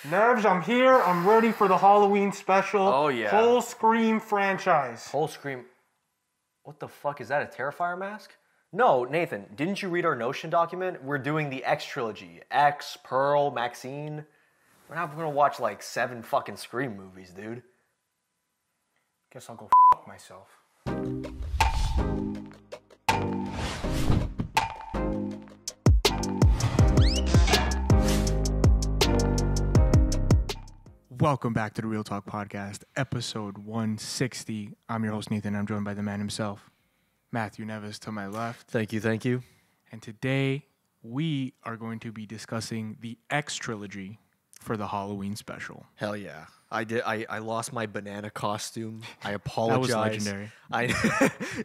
Neves, I'm here. I'm ready for the Halloween special. Oh, yeah. Whole Scream franchise. Whole Scream. What the fuck? Is that a Terrifier mask? No, Nathan, didn't you read our Notion document? We're doing the X trilogy. X, Pearl, Maxxxine. We're not gonna watch like 7 fucking Scream movies, dude. Guess I'll go fuck myself. Welcome back to the Real Talk Podcast, episode 160. I'm your host, Nathan. I'm joined by the man himself, Matthew Neves, to my left. Thank you, thank you. And today, we are going to be discussing the X trilogy for the Halloween special. Hell yeah. I lost my banana costume. I apologize. That was legendary.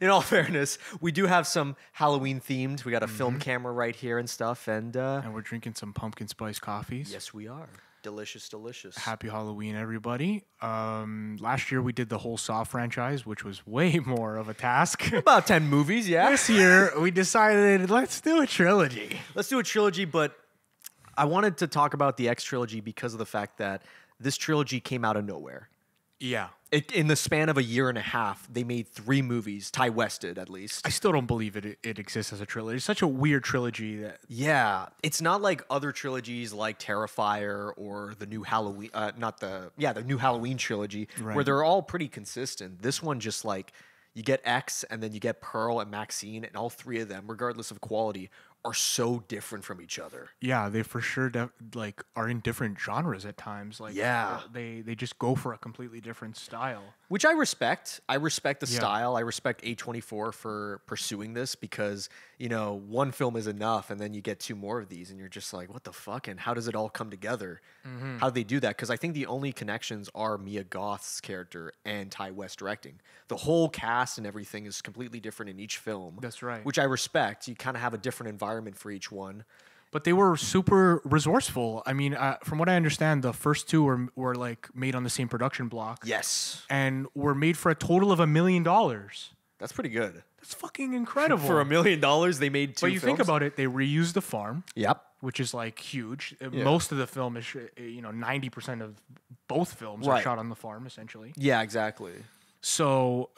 In all fairness, we do have some Halloween themed. We got a film camera right here and stuff. And we're drinking some pumpkin spice coffees. yes, we are. Delicious, delicious. Happy Halloween, everybody. Last year, we did the whole Saw franchise, which was way more of a task. About 10 movies, yeah. This year, we decided, let's do a trilogy. Let's do a trilogy, but I wanted to talk about the X trilogy because of the fact that this trilogy came out of nowhere. Yeah. In the span of a year and a half, they made 3 movies, Ty Wested at least. I still don't believe it exists as a trilogy. It's such a weird trilogy that... Yeah, it's not like other trilogies like Terrifier or the new Halloween, the new Halloween trilogy, Right. where they're all pretty consistent. This one just like, you get X and then you get Pearl and Maxxxine, and all 3 of them, regardless of quality, are so different from each other. Yeah, they for sure are in different genres at times. Like, Yeah. they just go for a completely different style. Which I respect. I respect the Yeah. style. I respect A24 for pursuing this because, you know, one film is enough and then you get 2 more of these and you're just like, what the fuck? And how does it all come together? How do they do that? Because I think the only connections are Mia Goth's character and Ty West directing. The whole cast and everything is completely different in each film. That's right. Which I respect. You kind of have a different environment for each one. But they were super resourceful. I mean, from what I understand, the first 2 were like made on the same production block. Yes. And were made for a total of $1 million. That's pretty good. That's fucking incredible. For $1 million, they made 2 But you think about it, they reused the farm. Yep. Which is like huge. Yeah. Most of the film is, 90% of both films are Right. shot on the farm, essentially. Yeah, exactly. So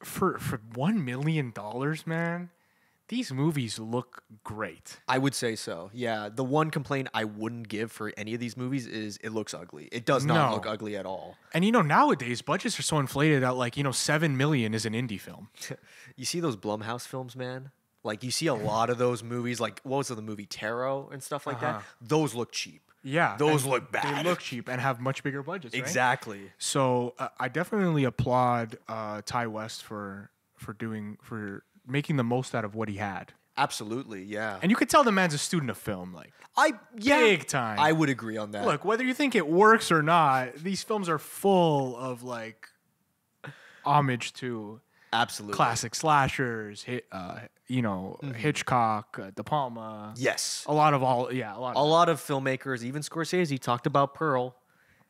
for $1 million, man, these movies look great. I would say so. Yeah. The one complaint I wouldn't give for any of these movies is it looks ugly. It does not No. look ugly at all. And nowadays budgets are so inflated that like, $7 million is an indie film. You see those Blumhouse films, man? Like you see a lot of those movies, like what was the movie Tarot and stuff like that? Those look cheap. Yeah. Those and look bad. They look cheap and have much bigger budgets, right? Exactly. So I definitely applaud Ty West for making the most out of what he had. Absolutely, yeah. And you could tell the man's a student of film, like big time. I would agree on that. Look, whether you think it works or not, these films are full of like homage to Absolutely. classic slashers, Hitchcock, De Palma. Yes. A lot of. A lot of filmmakers, even Scorsese, talked about Pearl,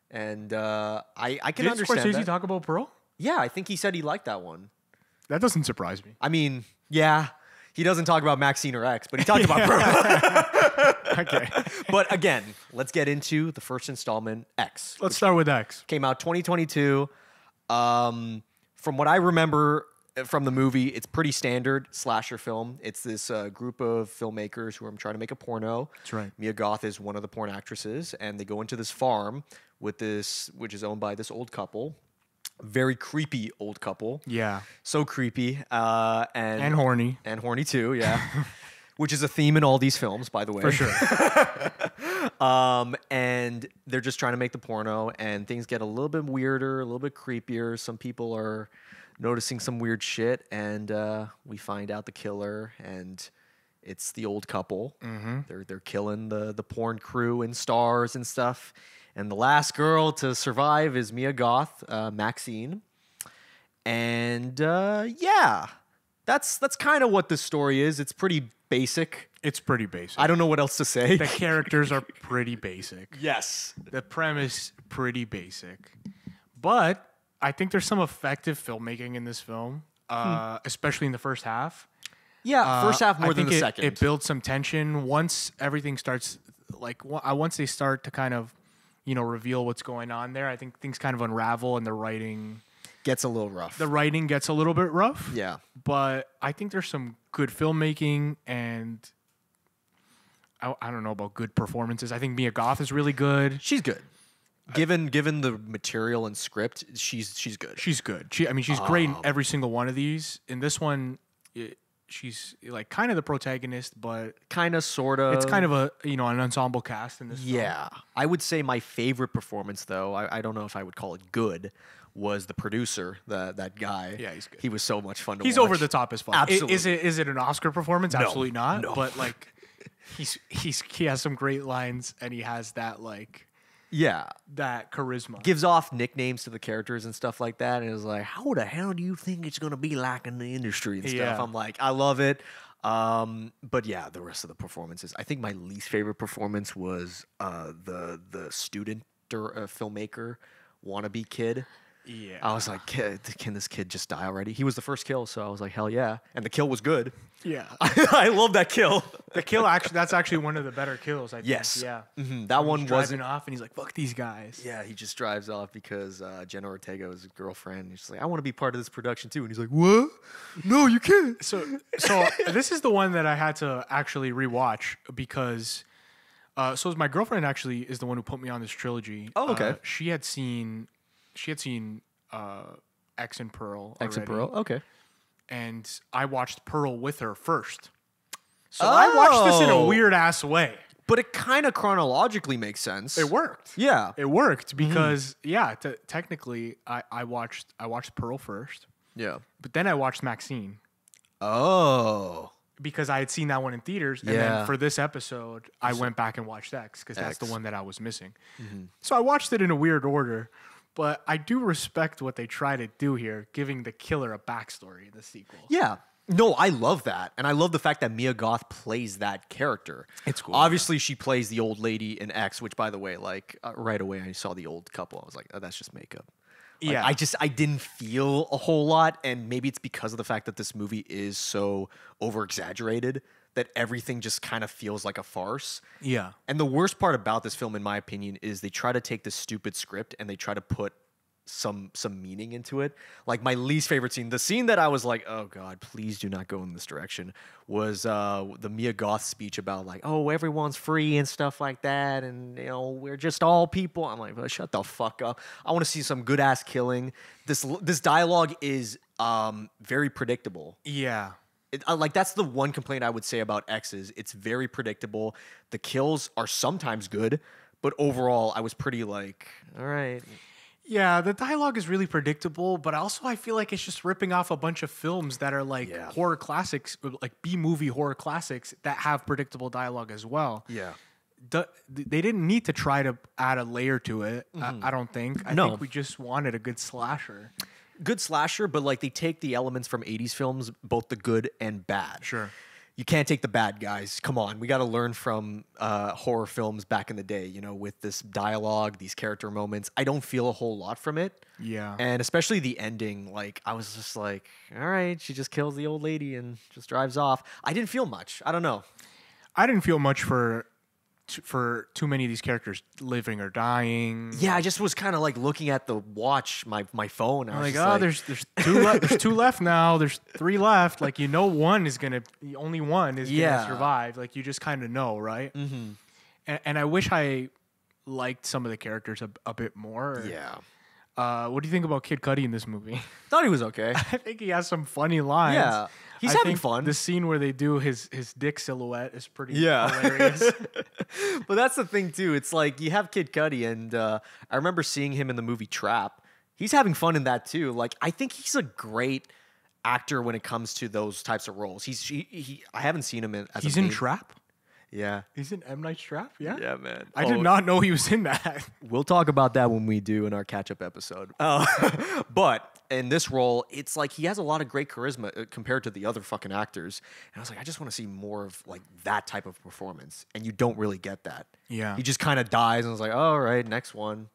and I can Did understand Scorsese that. talk about Pearl? Yeah, I think he said he liked that one. That doesn't surprise me. I mean, yeah, he doesn't talk about Maxxxine or X, but he talked about Pearl. Okay. But again, let's get into the first installment, X. Let's start with X. Came out 2022. From what I remember from the movie, it's pretty standard slasher film. It's this group of filmmakers who are trying to make a porno. That's right. Mia Goth is one of the porn actresses, and they go into this farm which is owned by this old couple. Very creepy old couple. Yeah. So creepy. And horny. And horny too, yeah. Which is a theme in all these films, by the way. For sure. And they're just trying to make the porno, and things get a little bit weirder, a little bit creepier. Some people are noticing some weird shit, and we find out the killer, and it's the old couple. They're killing the porn crew and stars and stuff. And the last girl to survive is Mia Goth, Maxxxine. And yeah, that's kind of what this story is. It's pretty basic. It's pretty basic. I don't know what else to say. The characters are pretty basic. Yes. The premise, pretty basic. But I think there's some effective filmmaking in this film, especially in the first half. Yeah, first half more than the second. It builds some tension once everything starts, once they start to kind of reveal what's going on there. I think things kind of unravel, and the writing Gets a little rough. gets a little bit rough. Yeah. But I think there's some good filmmaking, and I don't know about good performances. I think Mia Goth is really good. She's good. Given the material and script, she's good. She's good. She's great in every single one of these. In this one, she's like kind of the protagonist, but Kind of, sort of. it's kind of an ensemble cast in this film. Yeah. I would say my favorite performance, though, I don't know if I would call it good, was the producer, that guy. Yeah, he's good. He was so much fun to watch. He's over the top as fuck. Absolutely. Is it an Oscar performance? Absolutely not. No. But like, he has some great lines, and he has that like Yeah. that charisma. Gives off nicknames to the characters and stuff like that. And it's like, how the hell do you think it's going to be like in the industry and stuff? Yeah. I'm like, I love it. But yeah, the rest of the performances. I think my least favorite performance was the student filmmaker wannabe kid. Yeah. I was like, can this kid just die already? He was the first kill, so I was like, hell yeah. And the kill was good. Yeah. I love that kill. The kill that's actually one of the better kills, I think. Yes. Yeah. That one He's wasn't. driving off, and he's like, "Fuck these guys." Yeah, he just drives off because Jenna Ortega was his girlfriend. He's just like, I want to be part of this production too. And he's like, what? No, you can't. So this is the one that I had to actually rewatch because my girlfriend actually is the one who put me on this trilogy. Oh, okay. She had seen X and Pearl. X and already, Pearl. Okay. and I watched Pearl with her first. So I watched this in a Oh. weird ass way. But it kind of chronologically makes sense. It worked. Yeah. It worked because technically I watched Pearl first, Yeah. but then I watched Maxxine Oh. because I had seen that one in theaters, and Yeah. then for this episode I went back and watched X because that's the X. one that I was missing. So I watched it in a weird order, but I do respect what they try to do here, giving the killer a backstory in the sequel. Yeah. No, I love that. And I love the fact that Mia Goth plays that character. It's cool. Obviously, she plays the old lady in X, which, by the way, like right away I saw the old couple. I was like, oh, that's just makeup. Like, Yeah. I didn't feel a whole lot. And maybe it's because of the fact that this movie is so over exaggerated that everything just kind of feels like a farce. Yeah. And the worst part about this film, in my opinion, is they try to take this stupid script and they try to put some meaning into it. Like my least favorite scene, the scene that I was like, oh God, please do not go in this direction, was the Mia Goth speech about like, oh, everyone's free and stuff like that, and we're just all people. I'm like, well, shut the fuck up. I want to see some good ass killing. This dialogue is very predictable. Yeah. Like that's the one complaint I would say about X's. It's very predictable. The kills are sometimes good, but overall, I was pretty like, all right. Yeah, the dialogue is really predictable, but also I feel like it's just ripping off a bunch of films that are like horror classics, like B-movie horror classics that have predictable dialogue as well. Yeah. They didn't need to try to add a layer to it, I don't think. I think we just wanted a good slasher. Good slasher, but like they take the elements from 80s films, both the good and bad. Sure. You can't take the bad guys. Come on. We got to learn from horror films back in the day, with this dialogue, these character moments. I don't feel a whole lot from it. Yeah. And especially the ending, like I was just like, all right, she just kills the old lady and just drives off. I didn't feel much. I don't know. I didn't feel much for too many of these characters living or dying. Yeah, I just was kind of like looking at the watch, my phone. I was Like, just there's two left. There's two left now. There's three left. Like, only one is gonna survive. Like, you just kind of know, right? Mm-hmm. And I wish I liked some of the characters a bit more. Yeah. What do you think about Kid Cudi in this movie? Thought he was okay. I think he has some funny lines. Yeah. He's I having think fun. The scene where they do his dick silhouette is pretty Yeah. hilarious. But that's the thing too. It's like you have Kid Cudi, and I remember seeing him in the movie Trap. He's having fun in that too. Like I think he's a great actor when it comes to those types of roles. I haven't seen him He's in Trap? Yeah. He's in M. Night's Trap? Yeah? Yeah, man. I did not know he was in that. We'll talk about that when we do in our catch-up episode. But in this role, it's like he has a lot of great charisma compared to the other fucking actors. And I was like, I just want to see more of like that type of performance. And you don't really get that. Yeah. He just kind of dies and I was like, all right, next one.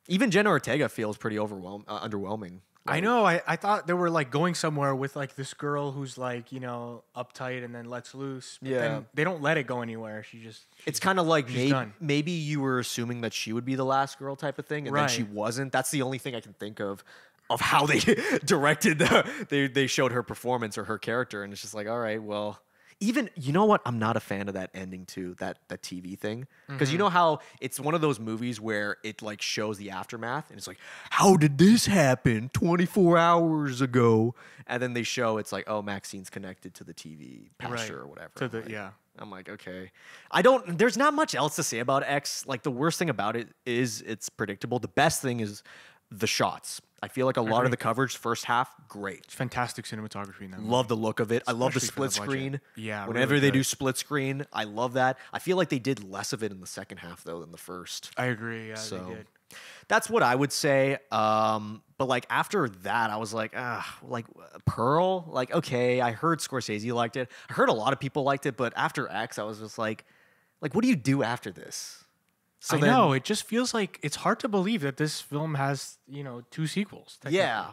Even Jenna Ortega feels pretty underwhelming. I know. I thought they were like going somewhere with like this girl who's like, you know, uptight and then lets loose. But then they don't let it go anywhere. It's kind of like done. maybe you were assuming that she would be the last girl type of thing, and then she Right. wasn't. That's the only thing I can think of how they directed they showed her performance or her character, and it's just like, all right, well. Even, you know what? I'm not a fan of that ending too, that TV thing. Because you know how it's one of those movies where it like shows the aftermath and it's like, how did this happen 24 hours ago? And then they show it's like, oh, Maxxine's connected to the TV pasture or whatever. To the I'm like, okay. There's not much else to say about X. Like the worst thing about it is it's predictable. The best thing is the shots. I feel like a lot of the coverage, first half, great. It's fantastic cinematography in that movie. Love the look of it. I love the Especially split for the budget. screen. Yeah, Whenever really they good. do split screen, I love that. I feel like they did less of it in the second half though than the first. I agree. Yeah, So they did. that's what I would say. But like after that, I was like, like Pearl. Like okay, I heard Scorsese liked it. I heard a lot of people liked it. But after X, I was just like, what do you do after this? So I know. It just feels like it's hard to believe that this film has, you know, 2 sequels. Yeah.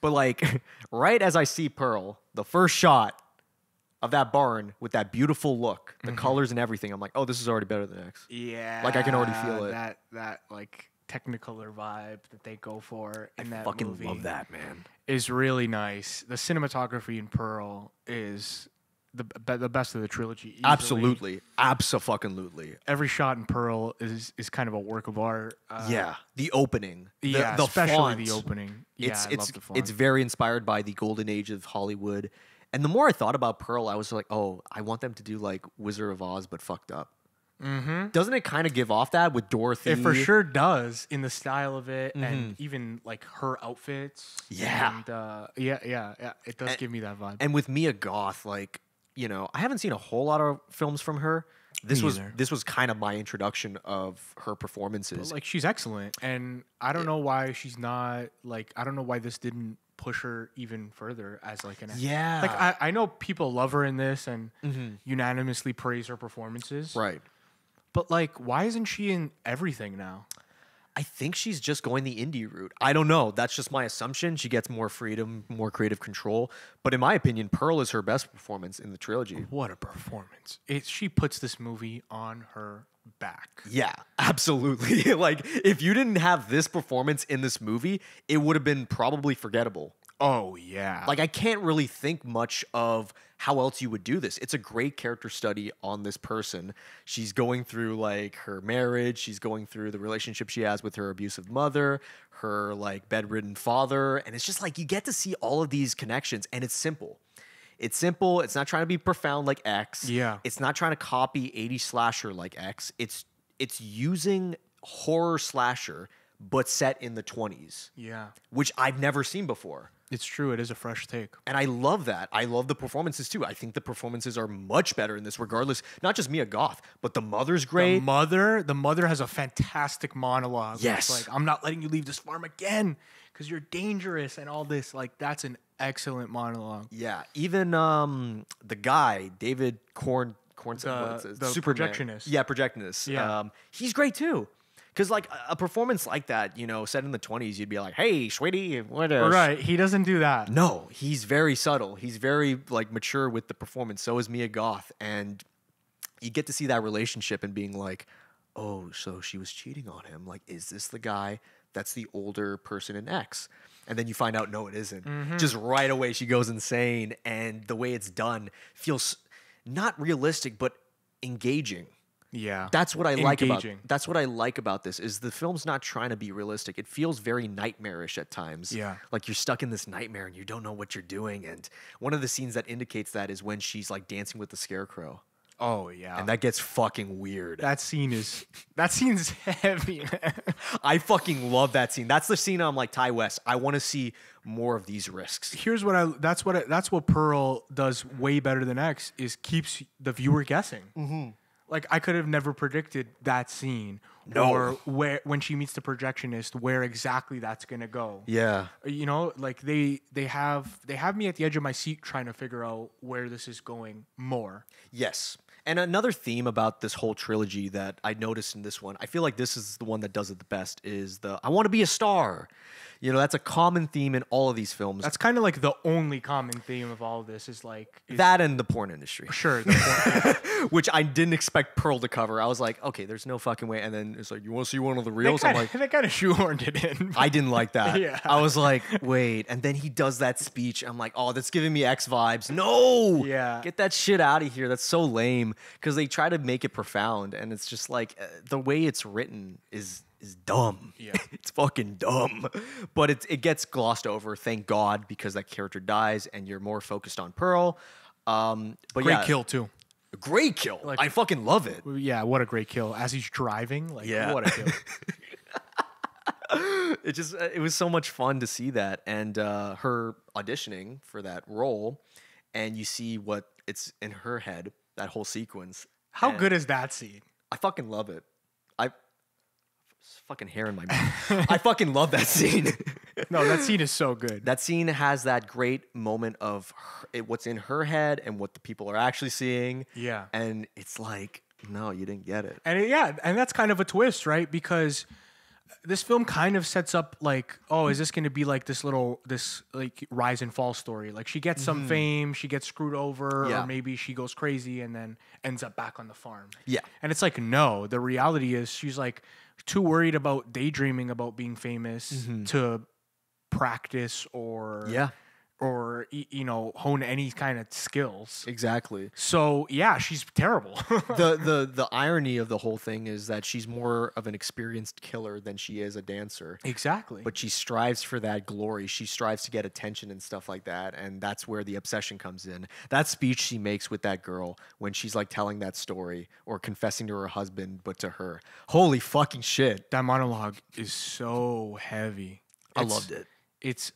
But like right as I see Pearl, the first shot of that barn with that beautiful look, the colors and everything, I'm like, oh, this is already better than X. Yeah. Like, I can already feel it. That like Technicolor vibe that they go for in that Fucking movie love that, man. is really nice. The cinematography in Pearl is the best of the trilogy. Easily. Absolutely. Abso-fucking-lutely. Every shot in Pearl is kind of a work of art. Yeah. The opening. The especially font. the opening. Yeah, I love the font. It's very inspired by the golden age of Hollywood. And the more I thought about Pearl, I was like, oh, I want them to do like Wizard of Oz, but fucked up. Mm-hmm. Doesn't it kind of give off that with Dorothy? It for sure does in the style of it, and even like her outfits. Yeah. And, yeah. It does give me that vibe. And with Mia Goth, like, you know, I haven't seen a whole lot of films from her. This was kind of my introduction of her performances. But, like, she's excellent, and I don't know why she's not like. I don't know why this didn't push her even further as like an. Yeah. Like I know people love her in this and unanimously praise her performances. Right. But like, why isn't she in everything now? I think she's just going the indie route. I don't know. That's just my assumption. She gets more freedom, more creative control. But in my opinion, Pearl is her best performance in the trilogy. What a performance! She puts this movie on her back. Yeah, absolutely. Like, if you didn't have this performance in this movie, it would have been probably forgettable. Oh yeah. Like, I can't really think much of how else you would do this. It's a great character study on this person. She's going through like her marriage. She's going through the relationship she has with her abusive mother, her like bedridden father. And it's just like you get to see all of these connections, and it's simple. It's simple. It's not trying to be profound like X. Yeah. It's not trying to copy 80s slasher like X. It's using horror slasher, but set in the 20s. Yeah. Which I've never seen before. It's true. It is a fresh take. And I love that. I love the performances too. I think the performances are much better in this, regardless. Not just Mia Goth, but the mother's great. The mother has a fantastic monologue. Yes. It's like, I'm not letting you leave this farm again because you're dangerous and all this. Like, that's an excellent monologue. Yeah. Even the guy, David Korn, The Superman. projectionist. Yeah, projectionist. Yeah. He's great too. Because like a performance like that, you know, set in the 20s, you'd be like, hey, sweetie, what is... Right. He doesn't do that. No, he's very subtle. He's very like mature with the performance. So is Mia Goth. And you get to see that relationship and being like, oh, so she was cheating on him. Like, is this the guy that's the older person in X? And then you find out, no, it isn't. Just right away, she goes insane. And the way it's done feels not realistic, but engaging. Yeah. That's what I like about Engaging. that's what I like about this is the film's not trying to be realistic. It feels very nightmarish at times. Yeah. Like you're stuck in this nightmare and you don't know what you're doing. And one of the scenes that indicates that is when she's like dancing with the scarecrow. Oh, yeah. And that gets fucking weird. That scene's heavy, man. I fucking love that scene. That's the scene I'm like, Ty West, I want to see more of these risks. Here's what that's what Pearl does way better than X is keeps the viewer guessing. Like, I could have never predicted that scene. No. Or when she meets the projectionist, where exactly that's gonna go. Yeah. You know, like they have me at the edge of my seat trying to figure out where this is going more. Yes. And another theme about this whole trilogy that I noticed in this one, I feel like this is the one that does it the best, is the I want to be a star. You know, that's a common theme in all of these films. That's kind of like the only common theme of all of this is like that and the porn industry. Sure, the porn, which I didn't expect Pearl to cover. I was like, okay, there's no fucking way. And then it's like, you want to see one of the reels? I'm like, they kind of shoehorned it in. I didn't like that. Yeah. I was like, wait. And then he does that speech. I'm like, oh, that's giving me X vibes. No. Yeah. Get that shit out of here. That's so lame. Because they try to make it profound, and it's just like the way it's written is dumb. Yeah. It's fucking dumb. But it gets glossed over, thank God, because that character dies and you're more focused on Pearl. But Great kill too. Great kill. Like, I fucking love it. Yeah, what a great kill. As he's driving, like what a kill. It was so much fun to see that, and her auditioning for that role, and you see what it's in her head, that whole sequence. How good is that scene? I fucking love it. Fucking hair in my mouth. I fucking love that scene. No, that scene is so good. That scene has that great moment of what's in her head and what the people are actually seeing. Yeah. And it's like, no, you didn't get it. And and that's kind of a twist, right? Because this film kind of sets up like, oh, is this going to be like this like rise and fall story? Like she gets some fame, she gets screwed over, or maybe she goes crazy and then ends up back on the farm. Yeah. And it's like, no, the reality is she's like too worried about daydreaming about being famous to practice or hone any kind of skills. Exactly. So yeah, she's terrible. The irony of the whole thing is that she's more of an experienced killer than she is a dancer. Exactly. But she strives for that glory. She strives to get attention and stuff like that. And that's where the obsession comes in. That speech she makes with that girl when she's like telling that story or confessing to her husband, but to her. Holy fucking shit. That monologue is so heavy. I loved it. It's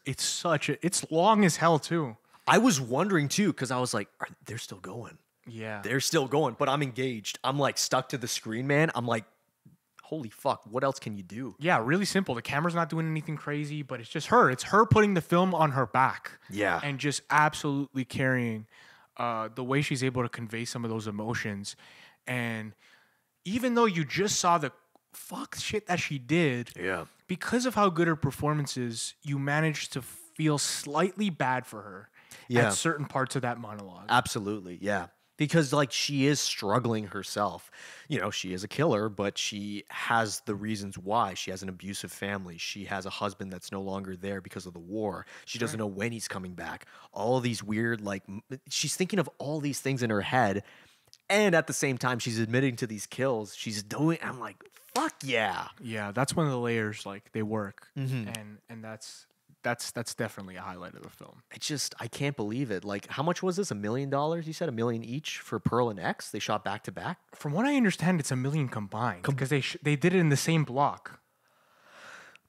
long as hell too. I was wondering too, because I was like, they're still going. Yeah. They're still going, but I'm engaged. I'm like stuck to the screen, man. I'm like, holy fuck, what else can you do? Yeah, really simple. The camera's not doing anything crazy, but it's just her. It's her putting the film on her back. Yeah. And just absolutely carrying the way she's able to convey some of those emotions. And even though you just saw the fuck shit that she did, because of how good her performance is, you managed to feel slightly bad for her at certain parts of that monologue. Absolutely, yeah. Because like she is struggling herself. You know, she is a killer, but she has the reasons why. She has an abusive family. She has a husband that's no longer there because of the war. She doesn't know when he's coming back. All these weird, like, she's thinking of all these things in her head. And at the same time, she's admitting to these kills. She's doing, I'm like, fuck yeah. Yeah, that's one of the layers, like, they work. And that's definitely a highlight of the film. I can't believe it. Like, how much was this? $1 million? You said $1 million each for Pearl and X? They shot back to back? From what I understand, it's $1 million combined because they did it in the same block.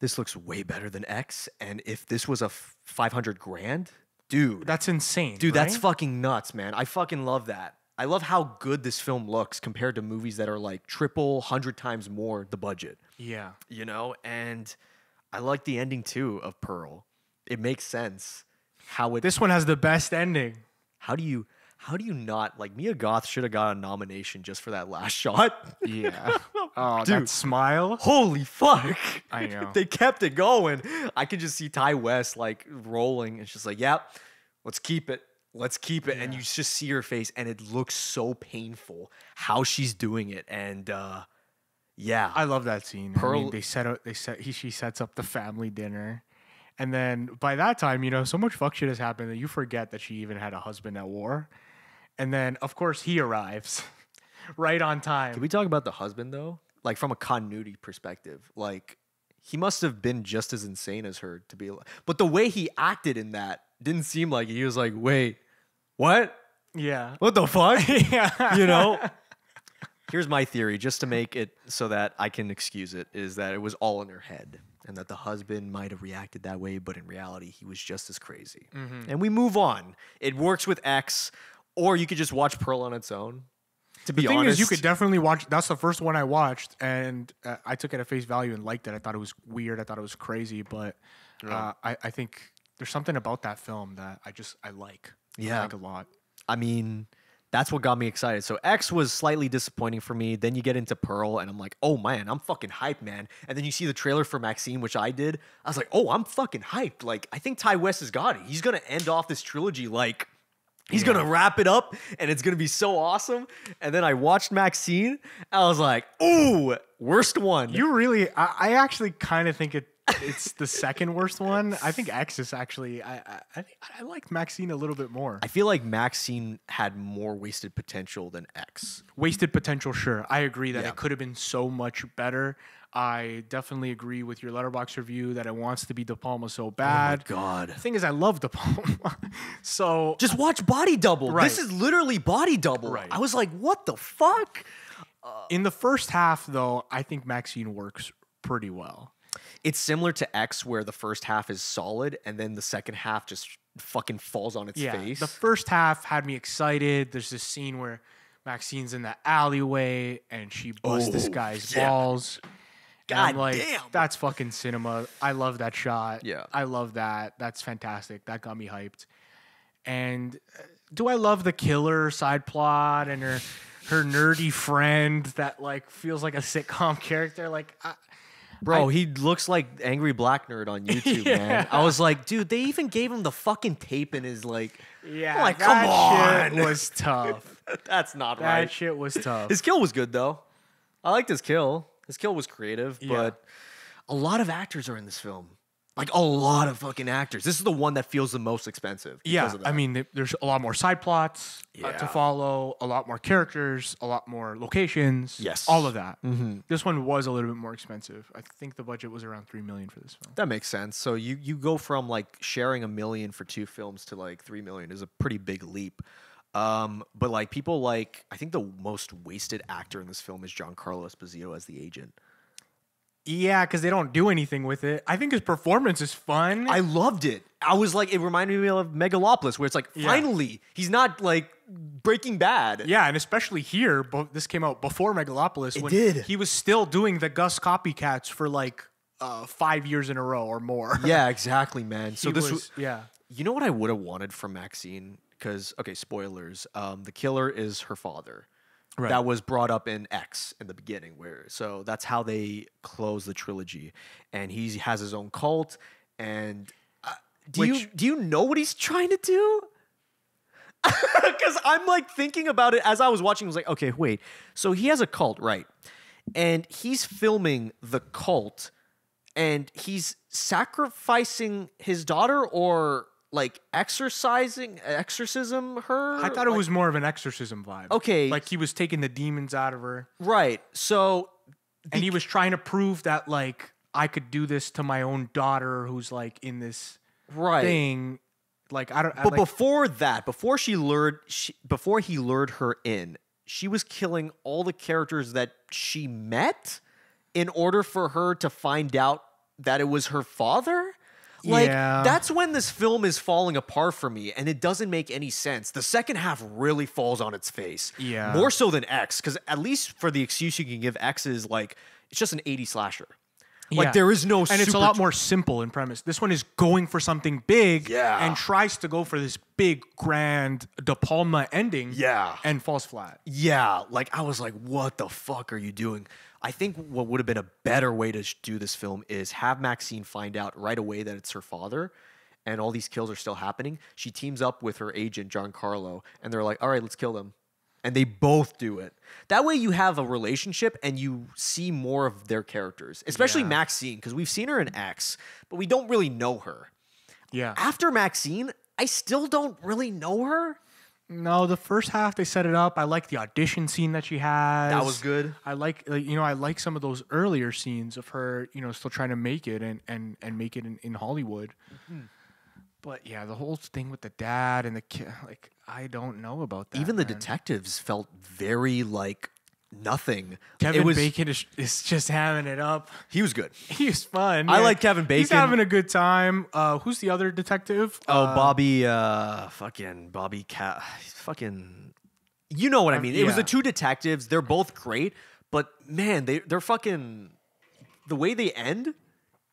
This looks way better than X. And if this was a 500 grand, dude. That's insane. Dude, right? that's fucking nuts, man. I fucking love that. I love how good this film looks compared to movies that are like triple, 100 times more the budget. Yeah. You know? And I like the ending too of Pearl. It makes sense how it. This one has the best ending. How do you not, like, Mia Goth should have got a nomination just for that last shot? Yeah. Oh, dude, that smile. Holy fuck. I know. They kept it going. I could just see Ty West like rolling. It's just like, yep, let's keep it. Let's keep it. Yeah. And you just see her face and it looks so painful how she's doing it. And yeah. I love that scene. Pearl, I mean, she sets up the family dinner. And then by that time, you know, so much fuck shit has happened that you forget that she even had a husband at war. And then, of course, he arrives right on time. Can we talk about the husband, though? Like, from a continuity perspective. Like, he must have been just as insane as her to be. But the way he acted in that didn't seem like he was like, wait, what? Yeah. What the fuck? Yeah. You know? Here's my theory, just to make it so that I can excuse it, is that it was all in her head. And that the husband might have reacted that way, but in reality, he was just as crazy. Mm-hmm. And we move on. It works with X, or you could just watch Pearl on its own. To be honest, the thing is, you could definitely watch. That's the first one I watched, and I took it at face value and liked it. I thought it was weird. I thought it was crazy, but I think there's something about that film that I like. Yeah, I like a lot. I mean, That's what got me excited. So X was slightly disappointing for me. Then you get into Pearl, and I'm like, oh man, I'm fucking hyped, man. And then you see the trailer for Maxxxine, which I did. I was like, oh, I'm fucking hyped. Like, I think Ty West has got it. He's gonna end off this trilogy like he's gonna wrap it up, and it's gonna be so awesome. And then I watched Maxxxine. I was like, ooh, worst one. You really, I actually kind of think it's the second worst one. I think X is actually, I like Maxxxine a little bit more. I feel like Maxxxine had more wasted potential than X. Wasted potential, sure. I agree that it could have been so much better. I definitely agree with your Letterboxd review that it wants to be De Palma so bad. Oh my God. The thing is, I love De Palma. So just watch Body Double. Right. This is literally Body Double. Right. I was like, what the fuck? In the first half, though, I think Maxxxine works pretty well. It's similar to X, where the first half is solid, and then the second half just fucking falls on its face. The first half had me excited. There's this scene where Maxxine's in the alleyway, and she busts this guy's balls. God I'm like, damn. that's fucking cinema. I love that shot. Yeah. I love that. That's fantastic. That got me hyped. And do I love the killer side plot and her nerdy friend that like feels like a sitcom character? Like, Bro, he looks like Angry Black Nerd on YouTube, man. I was like, dude, they even gave him the fucking tape in his like. yeah, like, that come on. shit was tough. That's not That right. shit was tough. His kill was good though. I liked his kill. His kill was creative, but a lot of actors are in this film. Like a lot of fucking actors. This is the one that feels the most expensive. Yeah, I mean, there's a lot more side plots to follow, a lot more characters, a lot more locations. Yes. All of that. Mm-hmm. This one was a little bit more expensive. I think the budget was around $3 million for this film. That makes sense. So you go from like sharing $1 million for 2 films to like $3 million is a pretty big leap. But like people like, I think the most wasted actor in this film is Giancarlo Esposito as the agent. Yeah, because they don't do anything with it. I think his performance is fun. I loved it. I was like, it reminded me of Megalopolis, where it's like, finally, he's not like Breaking Bad. Yeah, and especially here, this came out before Megalopolis. It when did. He was still doing the Gus copycats for like 5 years in a row or more. Yeah, exactly, man. So this was, yeah. You know what I would have wanted from Maxxxine? Because, okay, spoilers. The killer is her father. Right. That was brought up in X in the beginning, so that's how they close the trilogy, and he has his own cult. And do you know what he's trying to do? Because I'm like thinking about it as I was watching. I was like, okay, wait. So he has a cult, right? And he's filming the cult, and he's sacrificing his daughter, or like exorcism her? I thought it was more of an exorcism vibe. Okay. Like he was taking the demons out of her. Right. So and he was trying to prove that like I could do this to my own daughter who's like in this thing. Like I don't But before that, before he lured her in, she was killing all the characters that she met in order for her to find out that it was her father. Like, that's when this film is falling apart for me, and it doesn't make any sense. The second half really falls on its face. Yeah. More so than X, because at least for the excuse you can give X is, like, it's just an 80s slasher. Like, there is no and it's a lot more simple in premise. This one is going for something big and tries to go for this big, grand De Palma ending and falls flat. Yeah, like, I was like, what the fuck are you doing? I think what would have been a better way to do this film is have Maxxxine find out right away that it's her father and all these kills are still happening. She teams up with her agent, Giancarlo, and they're like, all right, let's kill them. And they both do it. That way you have a relationship and you see more of their characters, especially Maxxxine, because we've seen her in X, but we don't really know her. Yeah. After Maxxxine, I still don't really know her. No, the first half they set it up. I like the audition scene that she has. That was good. I like some of those earlier scenes of her, still trying to make it and make it in Hollywood. Mm-hmm. But yeah, the whole thing with the dad and the kid, like I don't know about that. Even the detectives felt very like nothing. Kevin Bacon is just having it up. He was good. He's fun. I like Kevin Bacon. He's having a good time. Who's the other detective? Bobby. You know what I mean? It was the two detectives. They're both great, but man, they're fucking. The way they end,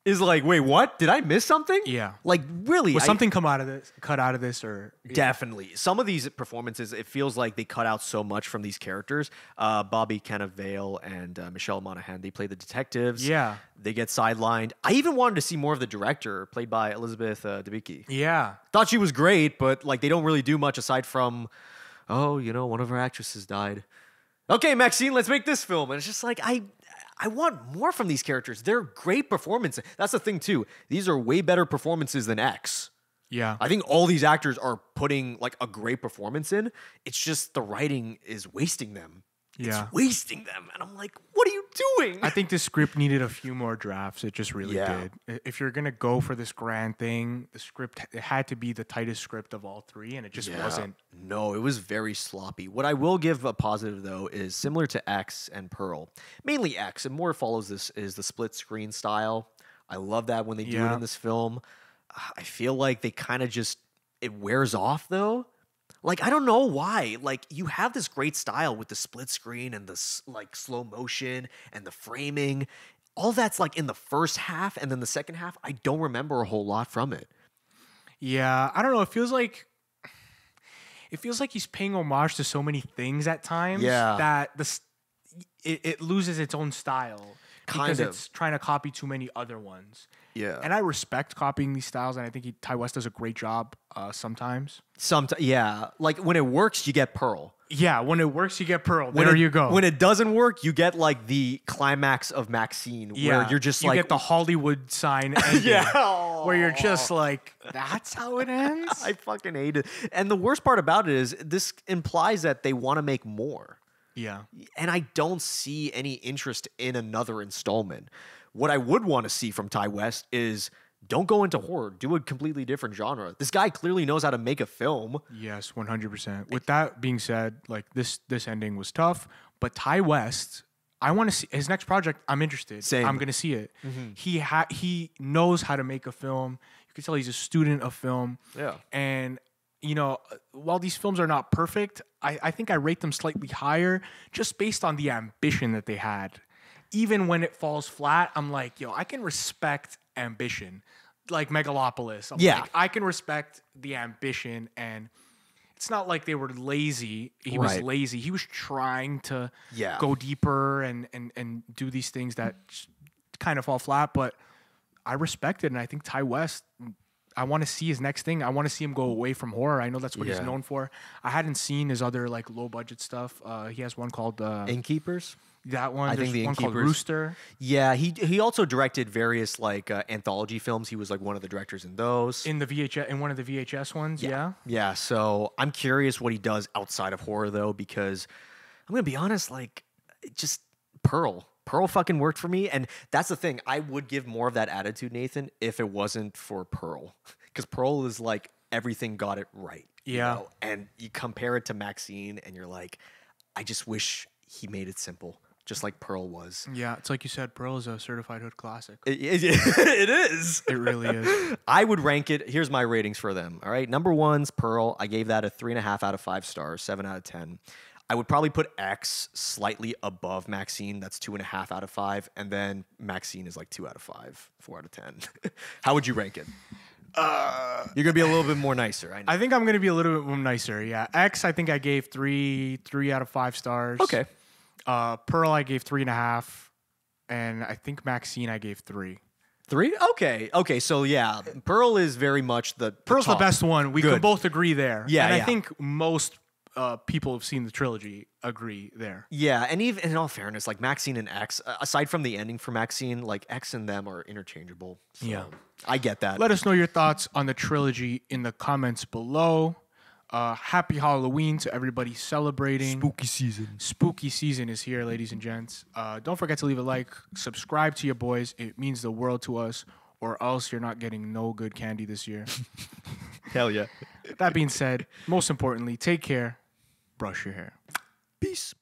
is like, wait, what? Did I miss something? Yeah. Like, really? Was something cut out of this, or Definitely. Some of these performances, it feels like they cut out so much from these characters. Bobby Cannavale and Michelle Monaghan, they play the detectives. Yeah. They get sidelined. I even wanted to see more of the director, played by Elizabeth Debicki. Yeah. Thought she was great, but like they don't really do much aside from, oh, one of our actresses died. Okay, Maxxine, let's make this film. And it's just like, I want more from these characters. They're great performances. That's the thing, too. These are way better performances than X. Yeah. I think all these actors are putting like a great performance in. It's just the writing is wasting them. Yeah. It's wasting them. And I'm like, what are you doing? I think this script needed a few more drafts. It just really did. If you're going to go for this grand thing, the script, it had to be the tightest script of all three, and it just wasn't. No, it was very sloppy. What I will give a positive, though, is similar to X and Pearl. Mainly X, and more follows this, is the split screen style. I love that when they do it in this film. I feel like they kind of just, it wears off, though. Like, I don't know why. Like, you have this great style with the split screen and the, like, slow motion and the framing. All that's, like, in the first half, and then the second half, I don't remember a whole lot from it. Yeah, I don't know. It feels like he's paying homage to so many things at times that it loses its own style. Because it's trying to copy too many other ones. Yeah. And I respect copying these styles, and I think Ty West does a great job sometimes. Yeah. Like, when it works, you get Pearl. Yeah, when it works, you get Pearl. There you go. When it doesn't work, you get, like, the climax of Maxxine, where you're just like... You get the Hollywood sign ending. Where you're just like, that's how it ends? I fucking hate it. And the worst part about it is this implies that they want to make more. Yeah. And I don't see any interest in another installment. What I would want to see from Ty West is don't go into horror. Do a completely different genre. This guy clearly knows how to make a film. Yes, 100%. With that being said, like this ending was tough, but Ty West, I want to see his next project. I'm interested. Same. I'm going to see it. Mm-hmm. He knows how to make a film. You can tell he's a student of film. Yeah. And while these films are not perfect, I think I rate them slightly higher just based on the ambition that they had. Even when it falls flat, I'm like, I can respect ambition. Like Megalopolis. Like, I can respect the ambition, and it's not like they were lazy. He was lazy. He was trying to go deeper and do these things that kind of fall flat, but I respect it, and I think Ty West, I want to see his next thing. I want to see him go away from horror. I know that's what he's known for. I hadn't seen his other like low budget stuff. He has one called Innkeepers. That one. I think the one called Innkeepers. Rooster. Yeah, he also directed various like anthology films. He was like one of the directors in those. In one of the VHS ones. Yeah. Yeah. So I'm curious what he does outside of horror though, because I'm gonna be honest, like just Pearl fucking worked for me. And that's the thing. I would give more of that attitude, Nathan, if it wasn't for Pearl. Because Pearl is like everything got it right. Yeah. And you compare it to Maxxine and you're like, I just wish he made it simple, just like Pearl was. Yeah. It's like you said, Pearl is a certified hood classic. It is. It really is. I would rank it. Here's my ratings for them. All right. Number one's Pearl. I gave that a 3.5 out of 5 stars, 7 out of 10. I would probably put X slightly above Maxxine. That's 2.5 out of 5. And then Maxxine is like 2 out of 5, 4 out of 10. How would you rank it? You're going to be a little bit more nicer. I know. I think I'm going to be a little bit more nicer. Yeah. X, I think I gave 3 out of 5 stars. Okay. Pearl, I gave 3.5. And I think Maxxine, I gave 3. 3? Okay. So yeah, Pearl is very much Pearl's the best one. We can both agree there. Yeah. And I think most people who've seen the trilogy agree there. Yeah, and even in all fairness, like Maxxine and X, aside from the ending for Maxxine, like X and them are interchangeable. So Yeah. I get that. Let us know your thoughts on the trilogy in the comments below. Happy Halloween to everybody celebrating. Spooky season. Spooky season is here, ladies and gents. Don't forget to leave a like, subscribe to your boys. It means the world to us, or else you're not getting no good candy this year. Hell yeah. That being said, most importantly, take care. Brush your hair. Peace.